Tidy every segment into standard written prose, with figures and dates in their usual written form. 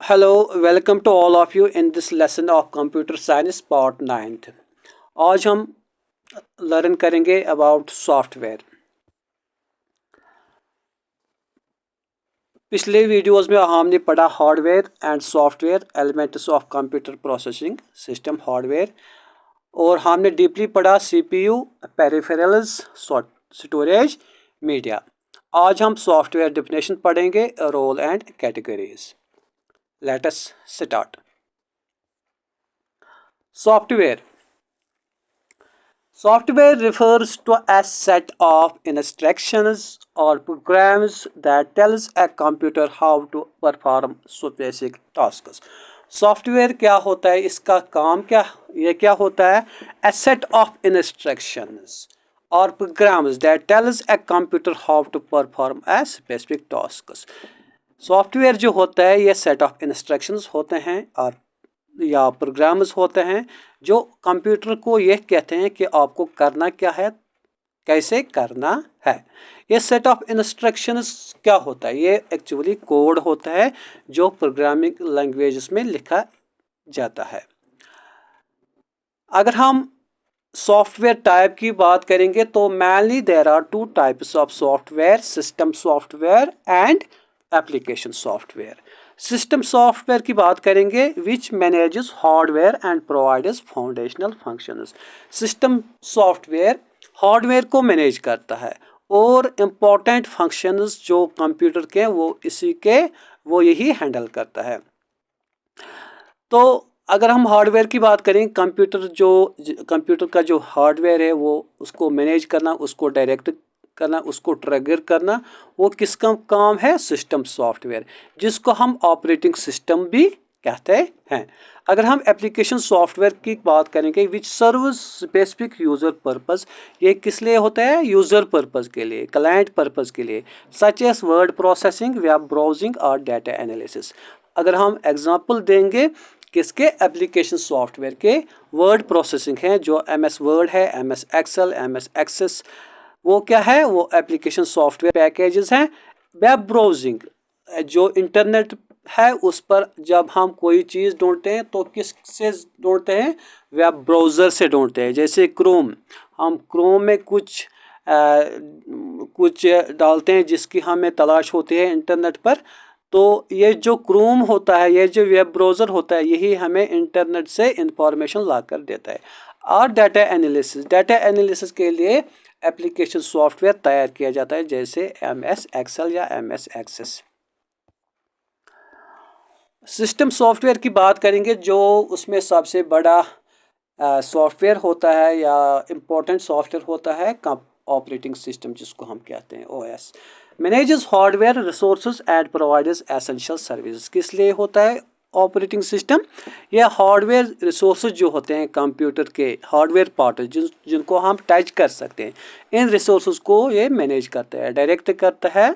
Hello, welcome to all of you in this lesson of Computer Science Part 9th। आज हम learn करेंगे about software. पिछले videos में हमने पढ़ा hardware and software elements of computer processing system hardware, और हमने डीपली पढ़ा सीपीयू, पेरिफेरल्स, स्टोरेज, मीडिया। आज हम सॉफ्टवेयर डेफिनेशन पढ़ेंगे, role and categories. Let us start. Software refers to a set of instructions or programs that tells a computer how to perform specific tasks। Software क्या होता है, इसका काम क्या, ये क्या होता है? A set of instructions or programs that tells a computer how to perform a specific tasks। Software जो होता है ये सेट ऑफ इंस्ट्रक्शंस होते हैं और या प्रोग्राम्स होते हैं जो कंप्यूटर को यह कहते हैं कि आपको करना क्या है, कैसे करना है। ये सेट ऑफ इंस्ट्रक्शंस क्या होता है? ये एक्चुअली कोड होता है जो प्रोग्रामिंग लैंग्वेजेस में लिखा जाता है। अगर हम सॉफ्टवेयर टाइप की बात करेंगे तो mainly there are two types of software, system software and application software. System software की बात करेंगे which manages hardware and provides foundational functions. System software hardware को मैनेज करता है और इम्पोर्टेंट फंक्शंस जो कंप्यूटर के वो यही हैंडल करता है। तो अगर हम हार्डवेयर की बात करें, कंप्यूटर का जो हार्डवेयर है वो उसको मैनेज करना, उसको डायरेक्ट करना, उसको ट्रिगर करना, वो किसका काम है? सिस्टम सॉफ्टवेयर, जिसको हम ऑपरेटिंग सिस्टम भी कहते हैं। अगर हम एप्लीकेशन सॉफ्टवेयर की बात करेंगे विच सर्व स्पेसिफिक यूजर पर्पस, ये किस लिए होता है? यूजर पर्पस के लिए, क्लाइंट पर्पस के लिए, such as word processing, web browsing और डाटा एनालिसिस। अगर हम एग्जांपल देंगे किसके? एप्लीकेशन सॉफ्टवेयर के। वर्ड प्रोसेसिंग है जो MS वर्ड है, MS एक्सेल, MS एक्सेस, वो क्या है? वो एप्लीकेशन सॉफ्टवेयर पैकेजेस हैं। वेब ब्राउजिंग जो इंटरनेट है उस पर जब हम कोई चीज़ ढूंढते हैं तो किस से ढूंढते हैं? वेब ब्राउज़र से ढूंढते हैं। जैसे क्रोम, हम क्रोम में कुछ डालते हैं जिसकी हमें तलाश होती है इंटरनेट पर, तो ये जो क्रोम होता है, ये जो वेब ब्राउज़र होता है, यही हमें इंटरनेट से इंफॉर्मेशन ला कर देता है। और डाटा एनालिसिस के लिए एप्लीकेशन सॉफ्टवेयर तैयार किया जाता है, जैसे MS एक्सेल या MS एक्सेस। सिस्टम सॉफ्टवेयर की बात करेंगे, जो उसमें सबसे बड़ा सॉफ्टवेयर होता है या इम्पोर्टेंट सॉफ्टवेयर होता है ऑपरेटिंग सिस्टम, जिसको हम कहते हैं OS। Manages hardware resources and provides essential services. किस लिए होता है ऑपरेटिंग सिस्टम? यह हार्डवेयर रिसोर्सेज जो होते हैं कंप्यूटर के, हार्डवेयर पार्ट जिनको हम टच कर सकते हैं, इन रिसोर्सेज को ये मैनेज करता है, डायरेक्ट करता है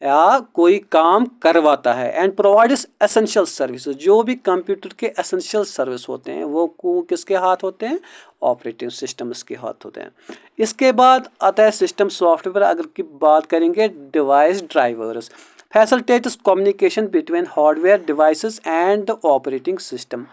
या कोई काम करवाता है। एंड प्रोवाइड्स एसेंशियल सर्विसेज, जो भी कंप्यूटर के एसेंशियल सर्विस होते हैं वो किसके हाथ होते हैं? ऑपरेटिंग सिस्टम्स के हाथ होते हैं। इसके बाद आता है सिस्टम सॉफ्टवेयर। अगर की बात करेंगे, device drivers facilitates communication between hardware devices and operating system.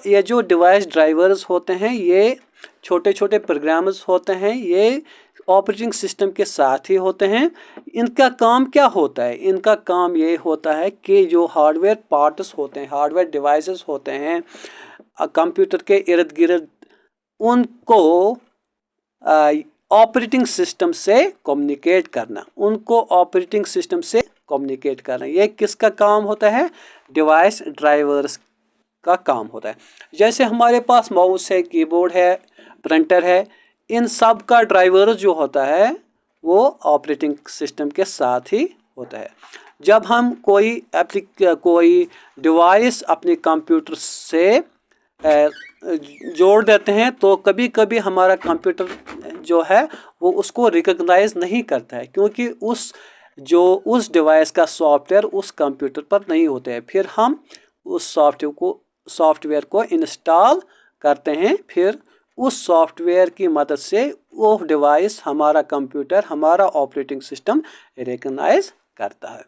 ये जो डिवाइस ड्राइवर्स होते हैं, ये छोटे छोटे प्रोग्राम्स होते हैं, ये ऑपरेटिंग सिस्टम के साथ ही होते हैं। इनका काम क्या होता है? इनका काम ये होता है कि जो हार्डवेयर पार्ट्स होते हैं, हार्डवेयर डिवाइसेस होते हैं कंप्यूटर के इर्द गिर्द, उनको ऑपरेटिंग सिस्टम से कम्युनिकेट करना, ये किसका काम होता है? डिवाइस ड्राइवर्स का काम होता है। जैसे हमारे पास माउस है, कीबोर्ड है, प्रिंटर है, इन सब का ड्राइवर जो होता है वो ऑपरेटिंग सिस्टम के साथ ही होता है। जब हम कोई डिवाइस अपने कंप्यूटर से जोड़ देते हैं तो कभी कभी हमारा कंप्यूटर जो है वो उसको रिकॉग्नाइज नहीं करता है, क्योंकि उस डिवाइस का सॉफ्टवेयर उस कंप्यूटर पर नहीं होता है। फिर हम उस सॉफ्टवेयर को इंस्टॉल करते हैं, फिर उस सॉफ्टवेयर की मदद से वो डिवाइस, हमारा कंप्यूटर, हमारा ऑपरेटिंग सिस्टम रिकॉग्नाइज करता है।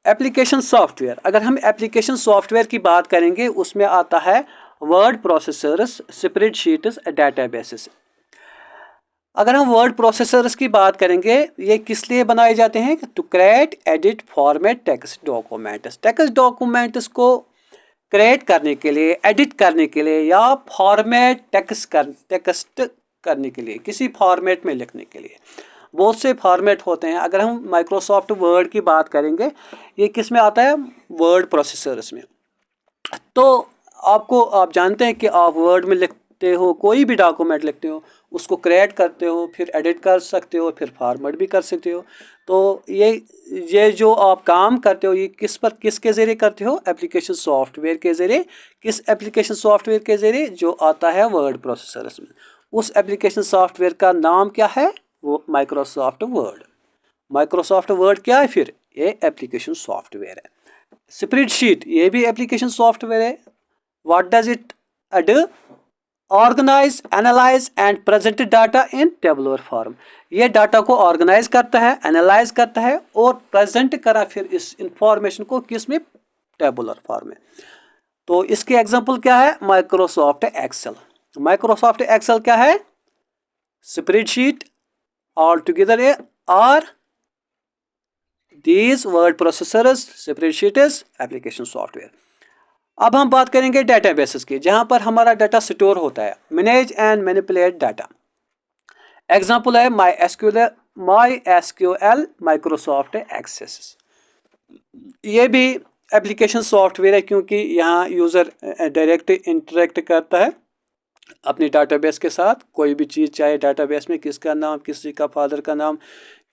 एप्लीकेशन सॉफ्टवेयर, अगर हम एप्लीकेशन सॉफ्टवेयर की बात करेंगे उसमें आता है वर्ड प्रोसेसर्स, स्प्रेडशीट्स, डेटाबेसेस। अगर हम वर्ड प्रोसेसर्स की बात करेंगे, ये किस लिए बनाए जाते हैं? To create, edit, format text documents. Text documents को क्रिएट करने के लिए, एडिट करने के लिए या फॉर्मेट टेक्स्ट करने के लिए, किसी फॉर्मेट में लिखने के लिए बहुत से फॉर्मेट होते हैं। अगर हम माइक्रोसॉफ्ट वर्ड की बात करेंगे, ये किस में आता है? वर्ड प्रोसेसर्स में। तो आप जानते हैं कि आप वर्ड में लिखते हो, कोई भी डॉक्यूमेंट लिखते हो, उसको क्रिएट करते हो, फिर एडिट कर सकते हो, फिर फॉर्मेट भी कर सकते हो। तो ये जो आप काम करते हो, ये किसके ज़रिए करते हो? एप्लीकेशन सॉफ्टवेयर के ज़रिए। किस एप्लीकेशन सॉफ्टवेयर के ज़रिए? जो आता है वर्ड प्रोसेसर्स में। उस एप्लीकेशन सॉफ्टवेयर का नाम क्या है? वो माइक्रोसॉफ्ट वर्ड। माइक्रोसॉफ्ट वर्ड क्या है फिर? ये एप्लीकेशन सॉफ्टवेयर है। स्प्रेडशीट, ये भी एप्लीकेशन सॉफ्टवेयर है। What does it do? Organise, analyse and present data in tabular form. ये डाटा को ऑर्गेनाइज करता है, एनालाइज करता है और प्रेजेंट करा फिर इस इंफॉर्मेशन को किस में? टेबुलर फॉर्म में। तो इसके एग्जांपल क्या है? Microsoft Excel. माइक्रोसॉफ्ट एक्सेल क्या है? Spreadsheet. All together are these word processors, spreadsheets, application software। अब हम बात करेंगे डेटाबेसेस की, जहां पर हमारा डाटा स्टोर होता है। Manage and manipulate data. Example है माई एसक्यूएल, माइक्रोसॉफ्ट एक्सेस। ये भी एप्लीकेशन सॉफ्टवेयर है, क्योंकि यहाँ यूज़र डायरेक्ट इंटरेक्ट करता है अपनी डाटाबेस के साथ। कोई भी चीज़ चाहे डाटाबेस में, किसका नाम, किसी का फादर का नाम,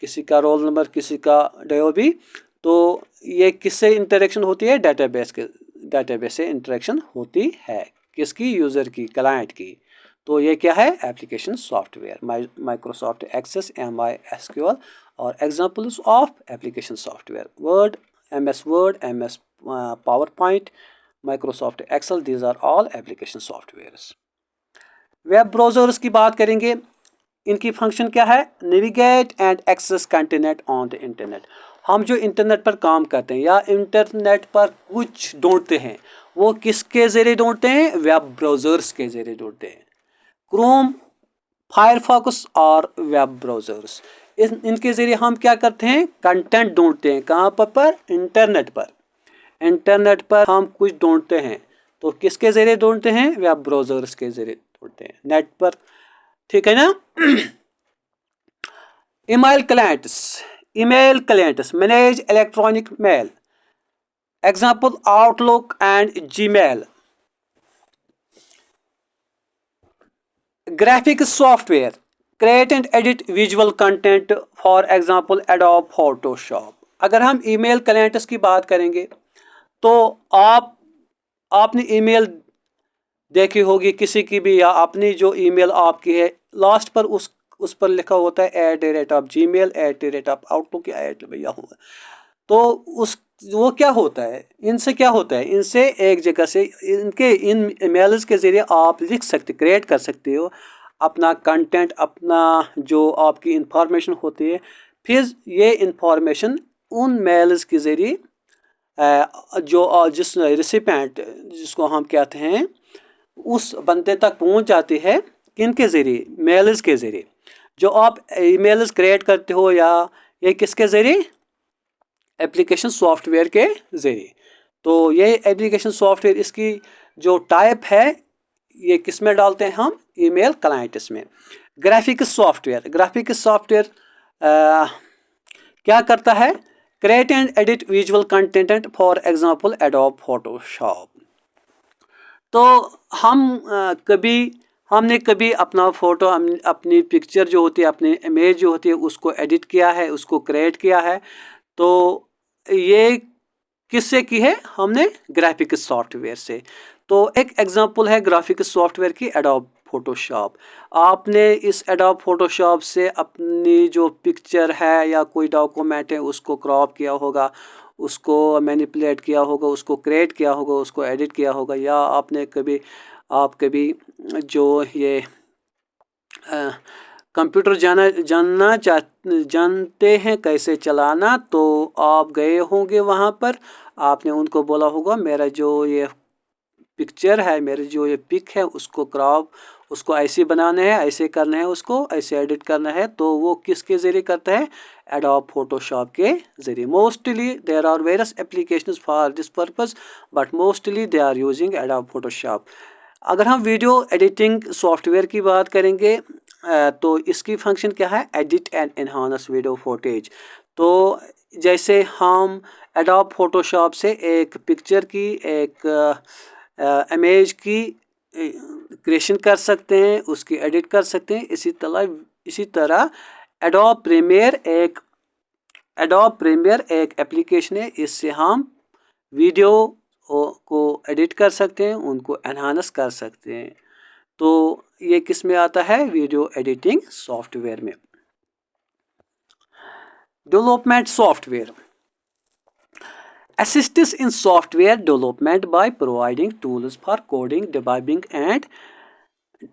किसी का रोल नंबर, किसी का DOB, तो ये किससे इंटरेक्शन होती है? डाटाबेस से इंटरेक्शन होती है। किसकी? यूज़र की, क्लाइंट की। तो ये क्या है? Application software. Microsoft Access, MySQL और examples of application software: word, MS word, MS PowerPoint, Microsoft Excel, these are all application softwares. Web browsers की बात करेंगे, इनकी फंक्शन क्या है? Navigate and access content on the internet. हम जो internet पर काम करते हैं या इंटरनेट पर कुछ ढूंढते हैं, वो किसके ज़रिए ढूंढते हैं? वेब ब्राउज़र्स के ज़रिए ढूंढते हैं। क्रोम, फायरफॉक्स और वेब ब्राउज़र्स, इनके ज़रिए हम क्या करते हैं? कंटेंट ढूंढते हैं। कहाँ पर? इंटरनेट पर। इंटरनेट पर हम कुछ ढूंढते हैं, तो किसके ज़रिए ढूंढते हैं? वेब ब्राउज़र्स के ज़रिए ढूंढते हैं, नेट पर। ठीक है ना? Email clients manage electronic mail. Example Outlook and Gmail. Graphics software create and edit visual content, for example Adobe Photoshop. अगर हम ईमेल क्लाइंट्स की बात करेंगे, तो आपने ईमेल देखी होगी किसी की भी, या अपनी जो ईमेल आपकी है, लास्ट पर उस पर लिखा होता है @gmail, @outlook या @yahoo। तो वो क्या होता है? इनसे क्या होता है? इनसे एक जगह से इन ईमेल्स के ज़रिए आप लिख सकते, क्रिएट कर सकते हो अपना कंटेंट, अपना जो आपकी इंफॉर्मेशन होती है। फिर ये इंफॉर्मेशन उन मेल्स के ज़रिए जिस रिसिपेंट, जिसको हम कहते हैं, उस बंदे तक पहुंच जाती है। किनके ज़रिए? मेल्स के ज़रिए। जो आप ईमेल्स क्रिएट करते हो, या ये किसके ज़रिए? एप्लीकेशन सॉफ्टवेयर के ज़रिए। तो ये एप्लीकेशन सॉफ्टवेयर, इसकी जो टाइप है, ये किस में डालते हैं हम? ईमेल क्लाइंट्स में। ग्राफिक्स सॉफ्टवेयर क्या करता है? Create and edit visual content, for example Adobe Photoshop. तो हमने कभी अपना फ़ोटो, अपनी पिक्चर जो होती है, अपनी इमेज जो होती है, उसको एडिट किया है, उसको क्रिएट किया है। तो ये किससे की है? हमने ग्राफिक्स सॉफ्टवेयर से। तो एक एग्जांपल है ग्राफिक्स सॉफ्टवेयर की, एडोब फोटोशॉप। आपने इस एडोब फोटोशॉप से अपनी जो पिक्चर है या कोई डॉक्यूमेंट है, उसको क्रॉप किया होगा, उसको मैनिपुलेट किया होगा, उसको क्रिएट किया होगा, उसको एडिट किया होगा। या आप कभी जो ये कंप्यूटर जानते हैं कैसे चलाना, तो आप गए होंगे वहाँ पर, आपने उनको बोला होगा मेरा जो ये पिक्चर है, मेरे जो ये पिक है उसको क्रॉप, उसको ऐसे बनाना है, ऐसे करना है, उसको ऐसे एडिट करना है। तो वो किसके ज़रिए करता है? एडोब फोटोशॉप के ज़रिए। Mostly there are various applications for this purpose, but mostly they are using Adobe Photoshop. अगर हम वीडियो एडिटिंग सॉफ्टवेयर की बात करेंगे तो इसकी फंक्शन क्या है? Edit and enhance video footage. तो जैसे हम एडोब फोटोशॉप से एक पिक्चर की, एक इमेज की क्रिएशन कर सकते हैं, उसकी एडिट कर सकते हैं। इसी तरह एडोब प्रीमियर एक एप्लीकेशन है, इससे हम वीडियो को एडिट कर सकते हैं, उनको एनहांस कर सकते हैं। तो ये किस में आता है? वीडियो एडिटिंग सॉफ्टवेयर में। Development software assists in software development by providing tools for coding, debugging and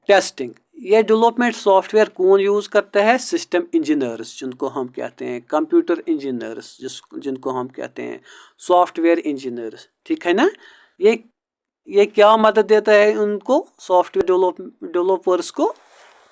testing। ये डेवलपमेंट सॉफ्टवेयर कौन यूज़ करता है? सिस्टम इंजीनियर्स, जिनको हम कहते हैं कंप्यूटर इंजीनियर्स, जिनको हम कहते हैं सॉफ्टवेयर इंजीनियर्स। ठीक है ना? ये क्या मदद देता है उनको, सॉफ्टवेयर डेवलपर्स को?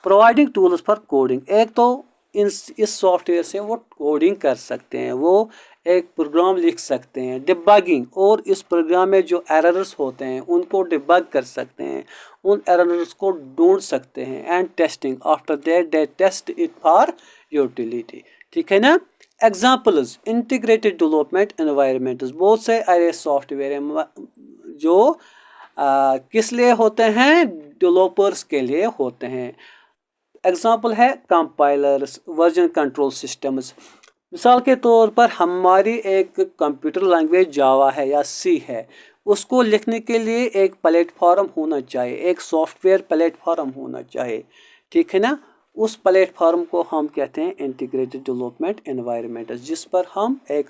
Providing tools for coding. एक तो इस सॉफ्टवेयर से वो कोडिंग कर सकते हैं, वो एक प्रोग्राम लिख सकते हैं। डिबगिंग, और इस प्रोग्राम में जो एरर्स होते हैं उनको डिबग कर सकते हैं, उन एरर्स को ढूंढ सकते हैं। And testing, after that they test it for utility. ठीक है ना? Examples, integrated development environments. बहुत से ऐसे सॉफ्टवेयर हैं जो किस लिए होते हैं? डेवलपर्स के लिए होते हैं। एग्जाम्पल है कंपाइलर्स, वर्जन कंट्रोल सिस्टम्स। मिसाल के तौर पर हमारी एक कंप्यूटर लैंग्वेज जावा है या सी है, उसको लिखने के लिए एक प्लेटफॉर्म होना चाहिए, एक सॉफ्टवेयर प्लेटफॉर्म होना चाहिए। ठीक है ना? उस प्लेटफॉर्म को हम कहते हैं इंटीग्रेटेड डेवलपमेंट एनवायरनमेंट, जिस पर हम एक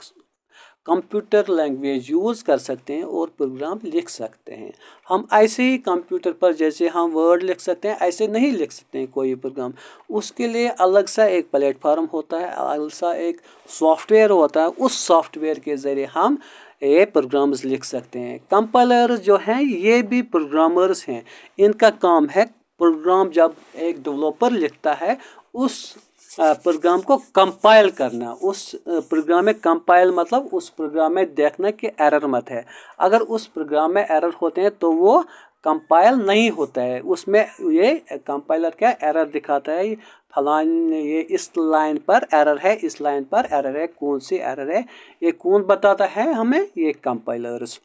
कंप्यूटर लैंग्वेज यूज़ कर सकते हैं और प्रोग्राम लिख सकते हैं। हम ऐसे ही कंप्यूटर पर जैसे हम वर्ड लिख सकते हैं, ऐसे नहीं लिख सकते हैं कोई प्रोग्राम। उसके लिए अलग सा एक प्लेटफॉर्म होता है, अलग सा एक सॉफ्टवेयर होता है। उस सॉफ्टवेयर के ज़रिए हम ये प्रोग्राम्स लिख सकते हैं। कंपाइलर्स जो हैं ये भी प्रोग्रामर्स हैं। इनका काम है प्रोग्राम जब एक डेवलपर लिखता है उस प्रोग्राम को कंपाइल करना। उस प्रोग्राम में कंपाइल मतलब उस प्रोग्राम में देखना कि एरर मत है। अगर उस प्रोग्राम में एरर होते हैं तो वो कंपाइल नहीं होता है। उसमें ये कंपाइलर क्या एरर दिखाता है, फलान ये इस लाइन पर एरर है, इस लाइन पर एरर है, कौन सी एरर है, ये कौन बताता है हमें? ये कंपाइलर्स।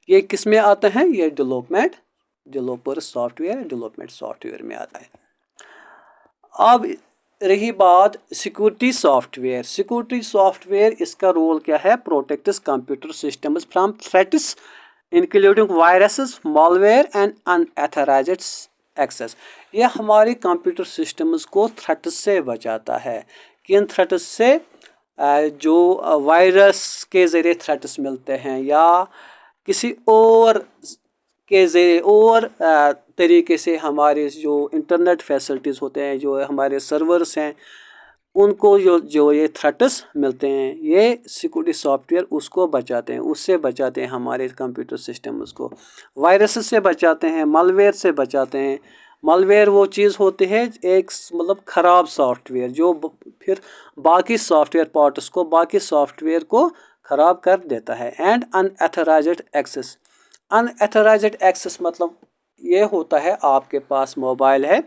ये किस में आता है? ये डेवलपर सॉफ्टवेयर में आता है। अब रही बात सिक्योरिटी सॉफ्टवेयर। सिक्योरिटी सॉफ्टवेयर इसका रोल क्या है? Protects computer systems from threats including viruses, malware and unauthorised access. ये हमारे कंप्यूटर सिस्टम्स को थ्रेट्स से बचाता है। किन थ्रेट्स से? जो वायरस के ज़रिए थ्रेट्स मिलते हैं या किसी और के ज़रिए और तरीके से हमारे जो इंटरनेट फैसिलिटीज़ होते हैं, जो हमारे सर्वर्स हैं, उनको जो ये थ्रेट्स मिलते हैं, ये सिक्योरिटी सॉफ्टवेयर उसको बचाते हैं, उससे बचाते हैं हमारे कंप्यूटर सिस्टम उसको। वायरस से बचाते हैं, मालवेयर से बचाते हैं। मालवेयर वो चीज़ होती है एक मतलब ख़राब सॉफ्टवेयर जो फिर बाकी सॉफ्टवेयर पार्ट्स को, बाकी सॉफ्टवेयर को ख़राब कर देता है। And unauthorised access. Unauthorised access मतलब ये होता है आपके पास मोबाइल है,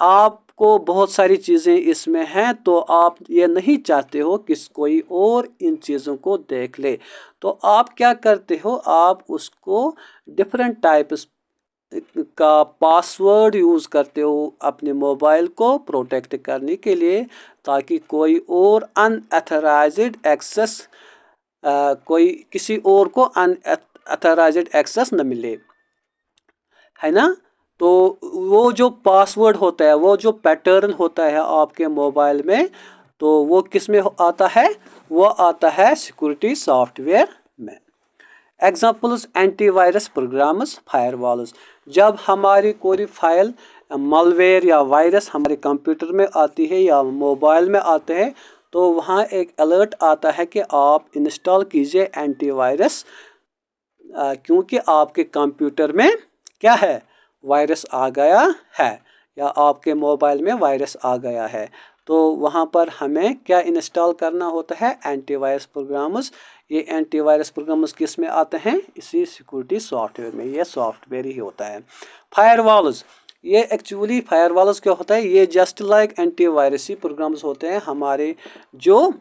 आपको बहुत सारी चीज़ें इसमें हैं, तो आप ये नहीं चाहते हो कि कोई और इन चीज़ों को देख ले, तो आप क्या करते हो? आप उसको डिफरेंट टाइप्स का पासवर्ड यूज़ करते हो अपने मोबाइल को प्रोटेक्ट करने के लिए, ताकि कोई और अनऑथराइज्ड एक्सेस कोई किसी और को अनऑथराइज्ड एक्सेस न मिले, है ना? तो वो जो पासवर्ड होता है, वो जो पैटर्न होता है आपके मोबाइल में, तो वो किस में आता है? वो आता है सिक्योरिटी सॉफ्टवेयर में। Examples antivirus programs, firewalls. जब हमारी कोई फाइल malware या वायरस हमारे कंप्यूटर में आती है या मोबाइल में आते हैं, तो वहाँ एक अलर्ट आता है कि आप इंस्टॉल कीजिए एंटीवायरस, क्योंकि आपके कंप्यूटर में क्या है, वायरस आ गया है या आपके मोबाइल में वायरस आ गया है। तो वहाँ पर हमें क्या इंस्टॉल करना होता है, एंटीवायरस प्रोग्राम्स। ये एंटीवायरस प्रोग्राम्स किस में आते हैं, इसी सिक्योरिटी सॉफ्टवेयर में, ये सॉफ्टवेयर ही होता है। फायरवॉल्स, ये एक्चुअली फायरवॉल्स क्या होता है, ये जस्ट लाइक एंटीवायरस ही प्रोग्राम्स होते हैं, हमारे जो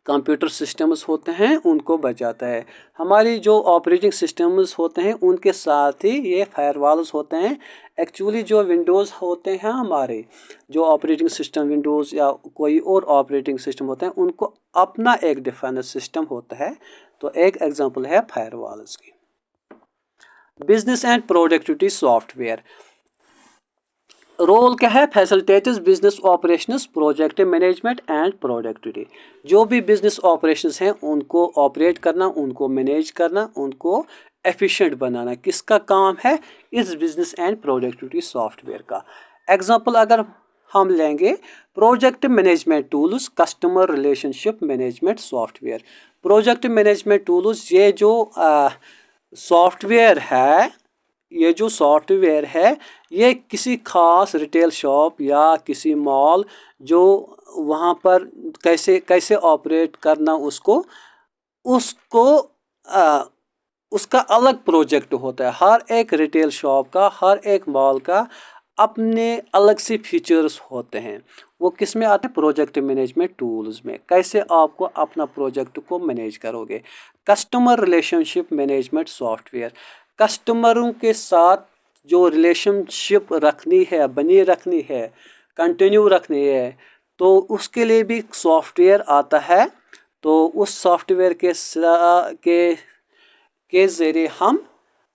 कंप्यूटर सिस्टम्स होते हैं उनको बचाता है। हमारी जो ऑपरेटिंग सिस्टम्स होते हैं उनके साथ ही ये फायरवॉल्स होते हैं। एक्चुअली जो विंडोज़ होते हैं हमारे, जो ऑपरेटिंग सिस्टम विंडोज़ या कोई और ऑपरेटिंग सिस्टम होते हैं, उनको अपना एक डिफेंस सिस्टम होता है। तो एक एग्जांपल है फायरवॉल्स की। Business and productivity software role क्या है, facilitates business operations, project management and productivity. जो भी बिजनेस ऑपरेशंस हैं उनको ऑपरेट करना, उनको मैनेज करना, उनको एफिशिएंट बनाना, किसका काम है, इस बिजनेस एंड प्रोडक्टिविटी सॉफ्टवेयर का। एग्जांपल अगर हम लेंगे, project management tools, customer relationship management software. Project management tools, ये जो सॉफ्टवेयर है, ये जो सॉफ्टवेयर है ये किसी खास रिटेल शॉप या किसी मॉल, जो वहाँ पर कैसे कैसे ऑपरेट करना, उसको उसको उसका अलग प्रोजेक्ट होता है। हर एक रिटेल शॉप का, हर एक मॉल का अपने अलग से फीचर्स होते हैं। वो किस में आते हैं, प्रोजेक्ट मैनेजमेंट टूल्स में। कैसे आपको अपना प्रोजेक्ट को मैनेज करोगे। कस्टमर रिलेशनशिप मैनेजमेंट सॉफ्टवेयर, कस्टमरों के साथ जो रिलेशनशिप रखनी है, बनी रखनी है, कंटिन्यू रखनी है, तो उसके लिए भी सॉफ्टवेयर आता है। तो उस सॉफ्टवेयर के ज़रिए हम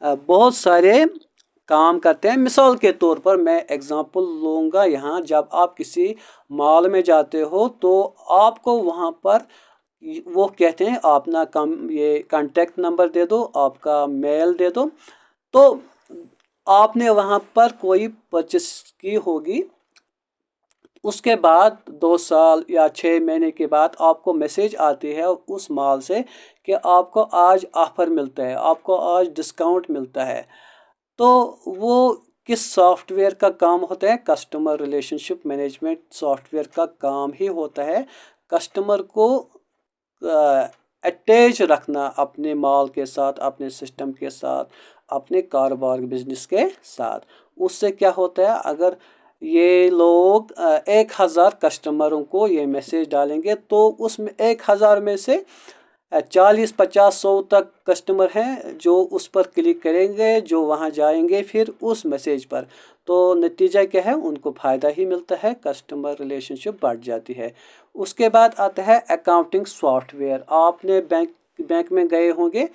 बहुत सारे काम करते हैं। मिसाल के तौर पर मैं एग्जांपल लूँगा यहाँ, जब आप किसी मॉल में जाते हो तो आपको वहाँ पर वो कहते हैं अपना ये कांटेक्ट नंबर दे दो, आपका मेल दे दो। तो आपने वहाँ पर कोई परचेस की होगी, उसके बाद 2 साल या 6 महीने के बाद आपको मैसेज आती है उस मॉल से कि आपको आज ऑफर मिलता है, आपको आज डिस्काउंट मिलता है। तो वो किस सॉफ्टवेयर का काम होता है, कस्टमर रिलेशनशिप मैनेजमेंट सॉफ्टवेयर का काम ही होता है कस्टमर को अटैच रखना अपने मॉल के साथ, अपने सिस्टम के साथ, अपने कारोबार बिजनेस के साथ। उससे क्या होता है, अगर ये लोग 1000 कस्टमरों को ये मैसेज डालेंगे तो उसमें 1000 में से 40, 50, 100 तक कस्टमर हैं जो उस पर क्लिक करेंगे, जो वहां जाएंगे फिर उस मैसेज पर। तो नतीजा क्या है, उनको फ़ायदा ही मिलता है, कस्टमर रिलेशनशिप बढ़ जाती है। उसके बाद आता है अकाउंटिंग सॉफ्टवेयर। आपने बैंक में गए होंगे,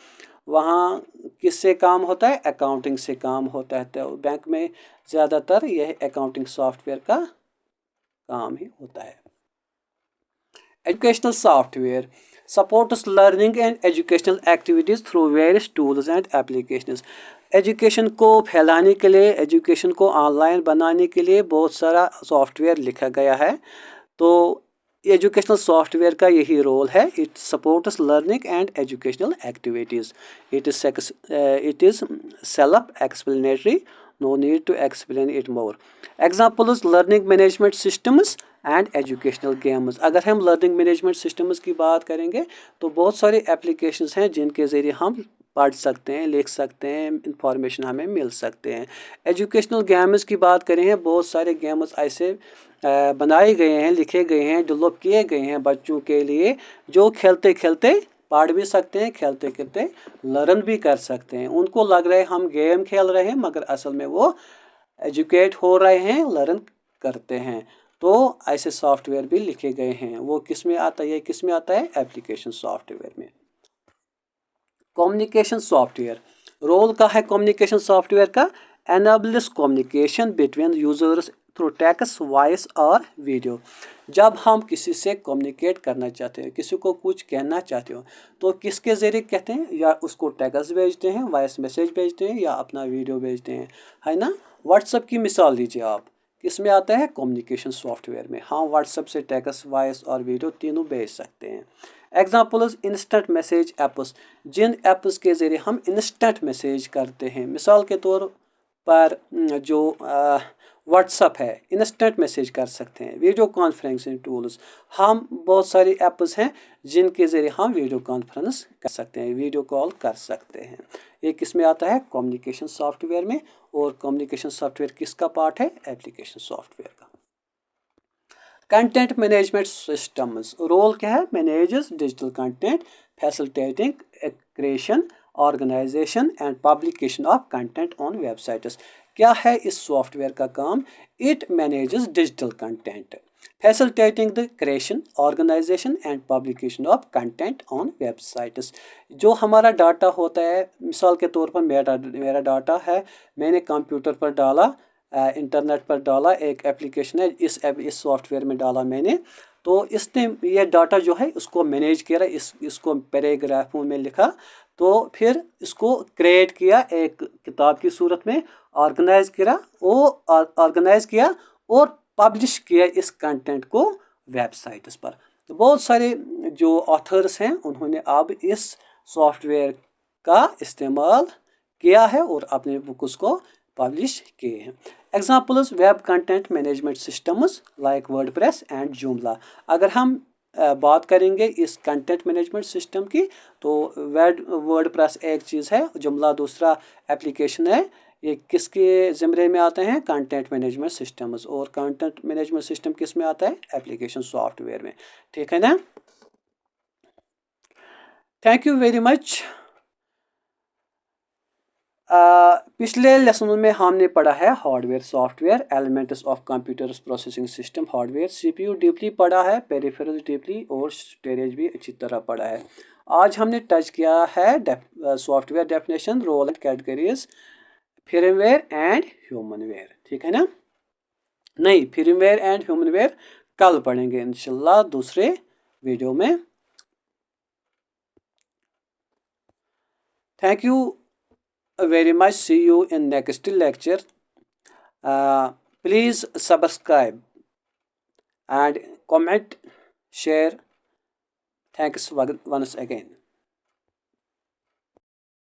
वहाँ किससे काम होता है, अकाउंटिंग से काम होता है। तो बैंक में ज़्यादातर यह अकाउंटिंग सॉफ्टवेयर का काम ही होता है। Educational software supports learning and educational activities through various tools and applications। Education को फैलाने के लिए, एजुकेशन को ऑनलाइन बनाने के लिए बहुत सारा सॉफ्टवेयर लिखा गया है। तो एजुकेशनल सॉफ्टवेयर का यही रोल है, it supports learning and educational activities. It is self explanatory, no need to explain it more. Examples learning management systems and educational games. अगर हम लर्निंग मैनेजमेंट सिस्टम्स की बात करेंगे तो बहुत सारे एप्लीकेशंस हैं जिनके ज़रिए हम पढ़ सकते हैं, लिख सकते हैं, इंफॉर्मेशन हमें मिल सकते हैं। एजुकेशनल गेम्स की बात करें, बहुत सारे गेम्स ऐसे बनाए गए हैं, लिखे गए हैं, डेवलप किए गए हैं बच्चों के लिए, जो खेलते खेलते पढ़ भी सकते हैं, खेलते खेलते लर्न भी कर सकते हैं। उनको लग रहा है हम गेम खेल रहे हैं, मगर असल में वो एजुकेट हो रहे हैं, लर्न करते हैं। तो ऐसे सॉफ्टवेयर भी लिखे गए हैं। वो किस में आता है, ये किस में आता है, एप्लीकेशन सॉफ्टवेयर में। कम्युनिकेशन सॉफ्टवेयर, रोल का है कम्युनिकेशन सॉफ्टवेयर का, enables communication between users through text, voice और वीडियो। जब हम किसी से कम्युनिकेट करना चाहते हैं, किसी को कुछ कहना चाहते हो, तो किसके ज़रिए कहते हैं? या उसको टेक्स्ट भेजते हैं, वॉइस मैसेज भेजते हैं, या अपना वीडियो भेजते हैं, है ना। व्हाट्सएप की मिसाल लीजिए आप, किस में आता है? कम्युनिकेशन सॉफ्टवेयर में। हम व्हाट्सएप से टेक्स्ट, वॉइस और वीडियो तीनों भेज सकते हैं। एग्जाम्पल्स इंस्टेंट मैसेज ऐप्स, जिन ऐप्स के ज़रिए हम इंस्टेंट मैसेज करते हैं। मिसाल के तौर पर जो व्हाट्सअप है, इंस्टेंट मैसेज कर सकते हैं। वीडियो कॉन्फ्रेंसिंग टूल्स, हम बहुत सारी ऐप्स हैं जिनके ज़रिए हम वीडियो कॉन्फ्रेंस कर सकते हैं, वीडियो कॉल कर सकते हैं। ये किस में आता है? कम्युनिकेशन सॉफ्टवेयर में। और कम्युनिकेशन सॉफ्टवेयर किसका पार्ट है? एप्लीकेशन सॉफ्टवेयर का। कंटेंट मैनेजमेंट सिस्टम्स, रोल क्या है? Manages digital content, facilitating creation, organisation and publication of content on websites. क्या है इस सॉफ्टवेयर का काम? It manages digital content, facilitating the creation, organisation and publication of content on websites. जो हमारा data होता है, मिसाल के तौर पर मेरा डाटा है, मैंने कंप्यूटर पर डाला, इंटरनेट पर डाला, एक एप्लीकेशन है, इस सॉफ्टवेयर में डाला मैंने, तो इसने ये डाटा जो है उसको मैनेज किया, इसको पैराग्राफों में लिखा, तो फिर इसको क्रिएट किया एक किताब की सूरत में, ऑर्गेनाइज किया और पब्लिश किया इस कंटेंट को वेबसाइट्स पर। तो बहुत सारे जो ऑथर्स हैं उन्होंने अब इस सॉफ्टवेयर का इस्तेमाल किया है और अपने बुक्स को पब्लिश किए हैं। Examples web content management systems like WordPress and Joomla. अगर हम बात करेंगे इस कंटेंट मैनेजमेंट सिस्टम की, तो वर्डप्रेस एक चीज़ है, जुमला दूसरा एप्लीकेशन है। ये किसके ज़िम्मे में आते हैं? Content management systems. और कंटेंट मैनेजमेंट सिस्टम किस में आता है? एप्लीकेशन सॉफ्टवेयर में। ठीक है ना। Thank you very much. पिछले लेसन में हमने पढ़ा है hardware, software, elements of computers processing system, hardware, CPU deeply पढ़ा है, पेरिफेरल्स डीपली और स्टोरेज भी अच्छी तरह पढ़ा है। आज हमने टच किया है software definition, role and categories, firmware and humanware. ठीक है ना। नहीं, फर्मवेयर एंड ह्यूमनवेयर कल पढ़ेंगे इंशाल्लाह दूसरे वीडियो में। Thank you very much. See you in next lecture. Please subscribe and comment, share. Thanks once again.